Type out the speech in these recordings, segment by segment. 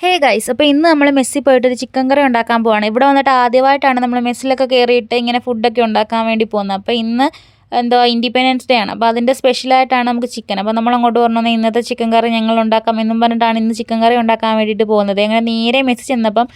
Hey guys അപ്പോൾ ഇന്ന് നമ്മൾ മെസ്സിൽ പോയിട്ട് ഒരു ചിക്കൻ കറി ഉണ്ടാക്കാൻ പോവാണ്. ഇവിടെ വന്നിട്ട് ആദ്യമായിട്ടാണ് നമ്മൾ മെസ്സിലൊക്കെ കയറിയിട്ട് ഇങ്ങനെ ഫുഡൊക്കെ ഉണ്ടാക്കാൻ വേണ്ടി പോകുന്നത്. അപ്പോൾ ഇന്ന് എന്തോ ഇൻഡിപെൻഡൻസ് ഡേ ആണ്. അപ്പോൾ അതിൻ്റെ സ്പെഷ്യലായിട്ടാണ് നമുക്ക് ചിക്കൻ. അപ്പോൾ നമ്മൾ അങ്ങോട്ട് പറഞ്ഞു ഇന്നത്തെ ചിക്കൻ കറി ഞങ്ങൾ ഉണ്ടാക്കാം എന്നും പറഞ്ഞിട്ടാണ് ഇന്ന് ചിക്കൻ കറി ഉണ്ടാക്കാൻ വേണ്ടിയിട്ട് പോകുന്നത്. അങ്ങനെ നേരെ മെസ്സി ചെന്നപ്പം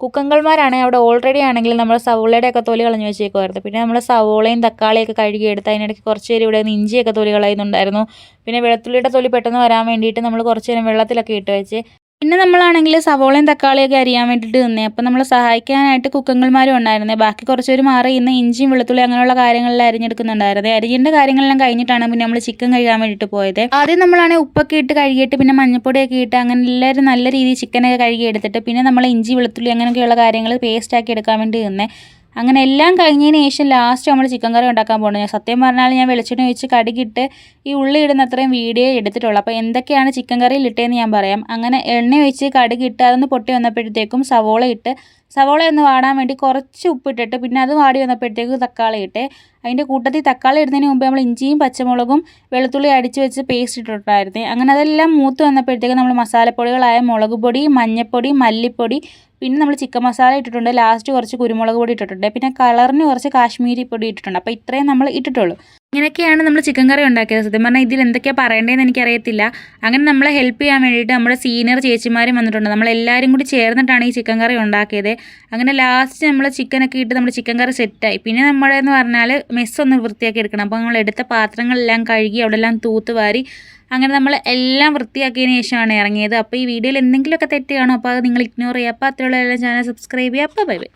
കുക്കങ്കൾമാരാണെങ്കിൽ അവിടെ ഓൾറെഡി ആണെങ്കിൽ നമ്മൾ സവോളയുടെയൊക്കെ തൊലി കളഞ്ഞ് വെച്ചേക്കുമായിരുന്നു. പിന്നെ നമ്മൾ സവോളയും തക്കാളിയൊക്കെ കഴുകിയെടുത്ത് അതിനിടയ്ക്ക് കുറച്ച് നേരം ഇവിടെ നിന്ന് ഇഞ്ചിയൊക്കെ തൊലി കളയുന്നുണ്ടായിരുന്നു. പിന്നെ വെളുത്തുള്ളിയുടെ തൊലി പെട്ടെന്ന് വരാൻ വേണ്ടിയിട്ട് നമ്മൾ കുറച്ച് നേരം വെള്ളത്തിലൊക്കെ ഇട്ട് വെച്ച് പിന്നെ നമ്മളാണെങ്കിൽ സവോളയും തക്കാളിയൊക്കെ അരിയാൻ വേണ്ടിയിട്ട് നിന്നേ. അപ്പോൾ നമ്മളെ സഹായിക്കാനായിട്ട് കുക്കങ്ങൾമാരും ഉണ്ടായിരുന്നേ. ബാക്കി കുറച്ച് പേര് മാറി ഇന്ന് ഇഞ്ചിയും വെളുത്തുള്ളി അങ്ങനെയുള്ള കാര്യങ്ങളെല്ലാം അരിഞ്ഞെടുക്കുന്നുണ്ടായിരുന്നേ. അരിഞ്ഞിൻ്റെ കാര്യങ്ങളെല്ലാം കഴിഞ്ഞിട്ടാണ് പിന്നെ നമ്മൾ ചിക്കൻ കഴുകാൻ വേണ്ടിയിട്ട് പോയത്. ആദ്യം നമ്മളാണെങ്കിൽ ഉപ്പൊക്കെ ഇട്ട് കഴുകിയിട്ട് പിന്നെ മഞ്ഞപ്പൊടിയൊക്കെ ഇട്ട് അങ്ങനെ എല്ലാവരും നല്ല രീതിയിൽ ചിക്കനൊക്കെ കഴുകി എടുത്തിട്ട് പിന്നെ നമ്മൾ ഇഞ്ചി വെളുത്തുള്ളി അങ്ങനെയൊക്കെയുള്ള കാര്യങ്ങൾ പേസ്റ്റാക്കി എടുക്കാൻ വേണ്ടി നിന്നേ. അങ്ങനെ എല്ലാം കഴിഞ്ഞതിന് ശേഷം ലാസ്റ്റ് നമ്മൾ ചിക്കൻ കറി ഉണ്ടാക്കാൻ പോകുന്നത്. സത്യം പറഞ്ഞാൽ ഞാൻ വെളിച്ചെണ്ണ ഒഴിച്ച് കടുകിട്ട് ഈ ഉള്ളി ഇടുന്ന അത്രയും വീഡിയോ എടുത്തിട്ടുള്ളൂ. അപ്പോൾ എന്തൊക്കെയാണ് ചിക്കൻ കറിയിൽ ഇട്ടതെന്ന് ഞാൻ പറയാം. അങ്ങനെ എണ്ണ ഒഴിച്ച് കടുകിട്ട് അതൊന്ന് പൊട്ടി വന്നപ്പോഴത്തേക്കും സവോള ഇട്ട് സവോള ഒന്ന് വാടാൻ വേണ്ടി കുറച്ച് ഉപ്പിട്ടിട്ട് പിന്നെ അത് വാടി വന്നപ്പോഴത്തേക്കും തക്കാളി ഇട്ട് അതിൻ്റെ കൂട്ടത്തിൽ തക്കാളി ഇടുന്നതിന് മുമ്പ് നമ്മൾ ഇഞ്ചിയും പച്ചമുളകും വെളുത്തുള്ളി അടിച്ച് വെച്ച് പേസ്റ്റ് ഇട്ടിട്ടുണ്ടായിരുന്നു. അങ്ങനെ അതെല്ലാം മൂത്ത് വന്നപ്പോഴത്തേക്കും നമ്മൾ മസാലപ്പൊടികളായ മുളക് പൊടി, മഞ്ഞൾപ്പൊടി, മല്ലിപ്പൊടി, പിന്നെ നമ്മൾ ചിക്കൻ മസാല ഇട്ടിട്ടുണ്ട്. ലാസ്റ്റ് കുറച്ച് കുരുമുളക് പൊടി ഇട്ടിട്ടുണ്ട്. പിന്നെ കളറിന് കുറച്ച് കാശ്മീരി പൊടി ഇട്ടിട്ടുണ്ട്. അപ്പോൾ ഇത്രയും നമ്മൾ ഇട്ടിട്ടുള്ളൂ. ഇങ്ങനെയൊക്കെയാണ് നമ്മൾ ചിക്കൻ കറി ഉണ്ടാക്കിയത്. സത്യം പറഞ്ഞാൽ ഇതിൽ എന്തൊക്കെയാണ് പറയേണ്ടതെന്ന് എനിക്കറിയത്തില്ല. അങ്ങനെ നമ്മളെ ഹെൽപ്പ് ചെയ്യാൻ വേണ്ടിയിട്ട് നമ്മുടെ സീനിയർ ചേച്ചിമാരും വന്നിട്ടുണ്ട്. നമ്മളെല്ലാവരും കൂടി ചേർന്നിട്ടാണ് ഈ ചിക്കൻ കറി ഉണ്ടാക്കിയത്. അങ്ങനെ ലാസ്റ്റ് നമ്മൾ ചിക്കനൊക്കെ ഇട്ട് നമ്മൾ ചിക്കൻ കറി സെറ്റായി. പിന്നെ നമ്മളെന്ന് പറഞ്ഞാൽ മെസ്സൊന്ന് വൃത്തിയാക്കി എടുക്കണം. അപ്പോൾ നമ്മൾ എടുത്ത പാത്രങ്ങളെല്ലാം കഴുകി അവിടെ എല്ലാം തൂത്ത് വാരി അങ്ങനെ നമ്മൾ എല്ലാം വൃത്തിയാക്കിയതിന് ശേഷമാണ് ഇറങ്ങിയത്. അപ്പോൾ ഈ വീഡിയോയിൽ എന്തെങ്കിലുമൊക്കെ തെറ്റ് കാണും. അപ്പോൾ അത് നിങ്ങൾ ഇഗ്നോർ ചെയ്യുക. അപ്പോൾ അത്രയുള്ള എല്ലാം ചാനൽ സബ്സ്ക്രൈബ് ചെയ്യുക. അപ്പോൾ ബൈ ബൈ.